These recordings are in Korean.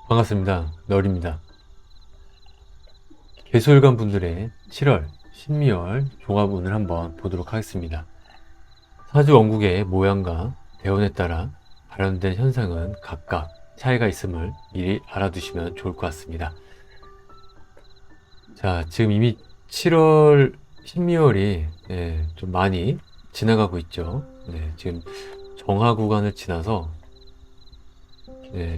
반갑습니다. 널입니다. 개수일관 분들의 7월 신미월 종합운을 한번 보도록 하겠습니다. 사주 원국의 모양과 대운에 따라 발현된 현상은 각각 차이가 있음을 미리 알아두시면 좋을 것 같습니다. 자, 지금 이미 7월 신미월이 좀 많이 지나가고 있죠. 지금 정화 구간을 지나서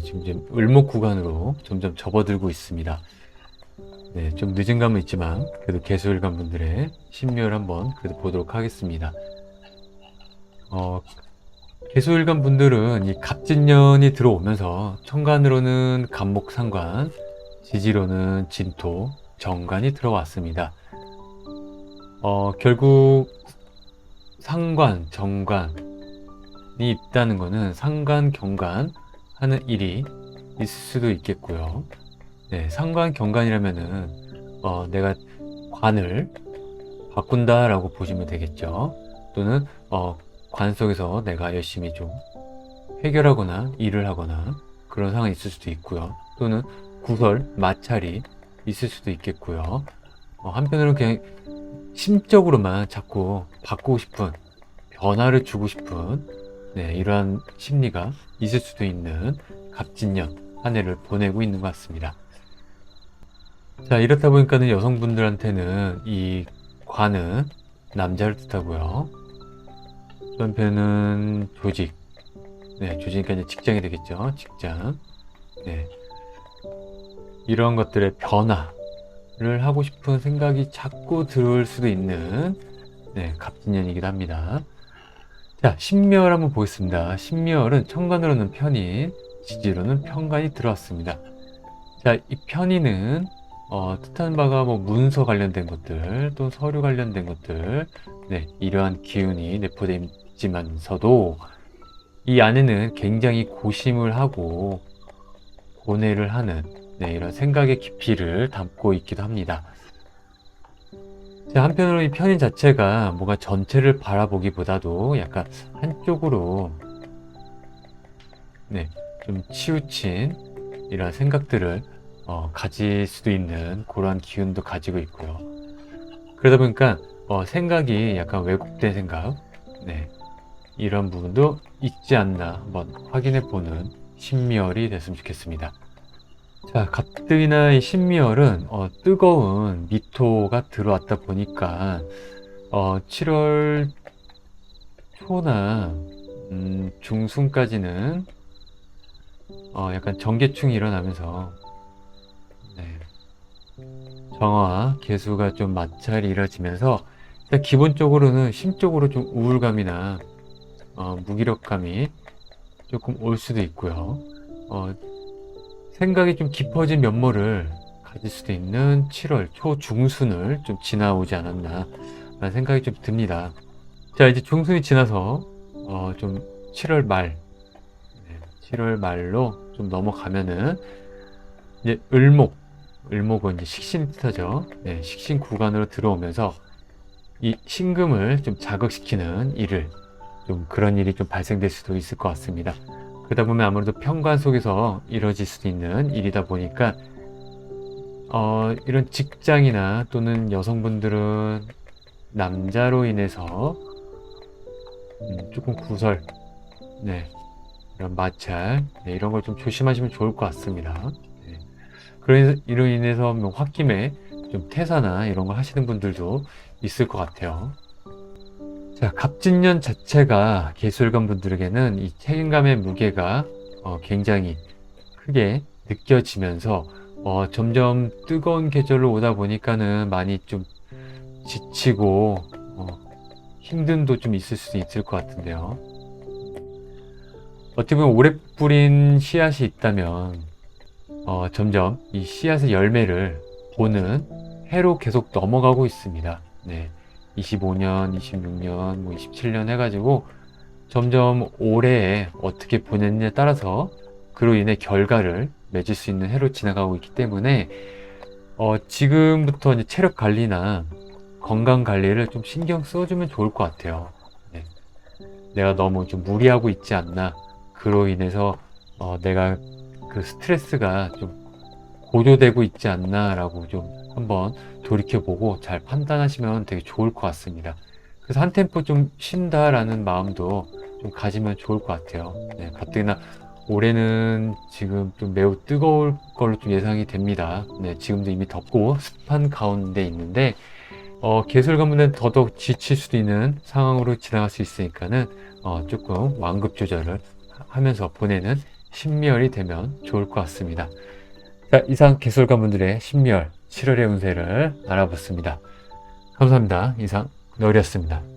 지금 을목 구간으로 점점 접어들고 있습니다. 좀 늦은 감은 있지만 그래도 개수일관 분들의 신묘를 한번 그래도 보도록 하겠습니다. 개수일관 분들은 이 갑진년이 들어오면서 천간으로는 갑목상관, 지지로는 진토, 정관이 들어왔습니다. 결국 상관, 정관이 있다는 것은 상관, 경관 하는 일이 있을 수도 있겠고요. 상관, 경관이라면은 내가 관을 바꾼다 라고 보시면 되겠죠. 또는 관 속에서 내가 열심히 좀 해결하거나 일을 하거나 그런 상황이 있을 수도 있고요. 또는 구설, 마찰이 있을 수도 있겠고요. 한편으로는 그냥 심적으로만 자꾸 바꾸고 싶은, 변화를 주고 싶은 이러한 심리가 있을 수도 있는 갑진년 한 해를 보내고 있는 것 같습니다. 자, 이렇다 보니까는 여성분들한테는 이 관은 남자를 뜻하고요. 또 한편은 조직, 조직이니까 이제 직장이 되겠죠. 직장. 이런 것들의 변화를 하고 싶은 생각이 자꾸 들어올 수도 있는 갑진년이기도 합니다. 자, 신묘를 한번 보겠습니다. 신묘는 천간으로는 편인, 지지로는 편관이 들어왔습니다. 자, 이 편인은 뜻하는 바가 뭐 문서 관련된 것들, 또 서류 관련된 것들, 이러한 기운이 내포되어 있지만서도 이 안에는 굉장히 고심을 하고 고뇌를 하는 이런 생각의 깊이를 담고 있기도 합니다. 자, 한편으로 이 편인 자체가 뭔가 전체를 바라보기보다도 약간 한쪽으로 좀 치우친 이런 생각들을 가질 수도 있는 그러한 기운도 가지고 있고요. 그러다 보니까 생각이 약간 왜곡된 생각, 이런 부분도 있지 않나 한번 확인해 보는 신미월이 됐으면 좋겠습니다. 자, 가뜩이나 이 신미월은 뜨거운 미토가 들어왔다 보니까 7월 초나 중순까지는 약간 정계충이 일어나면서 정화와 개수가 좀 마찰이 이루어지면서 일단 기본적으로는 심적으로 좀 우울감이나 무기력감이 조금 올 수도 있고요. 생각이 좀 깊어진 면모를 가질 수도 있는 7월 초중순을 좀 지나오지 않았나 라는 생각이 좀 듭니다. 자, 이제 중순이 지나서 좀 7월 말 7월 말로 좀 넘어가면은 이제 을목은 이제 식신이 뜻하죠. 식신 구간으로 들어오면서 이 신금을 좀 자극시키는 일을 그런 일이 좀 발생될 수도 있을 것 같습니다. 그러다 보면 아무래도 편관 속에서 이루어질 수도 있는 일이다 보니까 이런 직장이나 또는 여성분들은 남자로 인해서 조금 구설, 이런 마찰, 이런 걸 좀 조심하시면 좋을 것 같습니다. 이로 인해서 뭐 홧김에 좀 퇴사나 이런 거 하시는 분들도 있을 것 같아요. 자, 갑진년 자체가 개수일관 분들에게는 이 책임감의 무게가 굉장히 크게 느껴지면서 점점 뜨거운 계절로 오다 보니까는 많이 좀 지치고 힘듦도 좀 있을 수도 있을 것 같은데요. 어떻게 보면 오래 뿌린 씨앗이 있다면 점점 이 씨앗의 열매를 보는 해로 계속 넘어가고 있습니다. 25년, 26년, 뭐 27년 해가지고 점점 올해에 어떻게 보냈느냐에 따라서 그로 인해 결과를 맺을 수 있는 해로 지나가고 있기 때문에 지금부터 이제 체력 관리나 건강 관리를 좀 신경 써주면 좋을 것 같아요. 내가 너무 좀 무리하고 있지 않나, 그로 인해서 내가 그 스트레스가 좀 고조되고 있지 않나라고 좀 한번 돌이켜보고 잘 판단하시면 되게 좋을 것 같습니다. 그래서 한 템포 좀 쉰다라는 마음도 좀 가지면 좋을 것 같아요. 네, 가뜩이나 올해는 지금 좀 매우 뜨거울 걸로 좀 예상이 됩니다. 네, 지금도 이미 덥고 습한 가운데 있는데 개술 가문은 더더욱 지칠 수도 있는 상황으로 지나갈 수 있으니까는 조금 완급 조절을 하면서 보내는 신멸이 되면 좋을 것 같습니다. 자, 이상 개술 가문들의 신멸 7월의 운세를 알아봤습니다. 감사합니다. 이상 너리였습니다.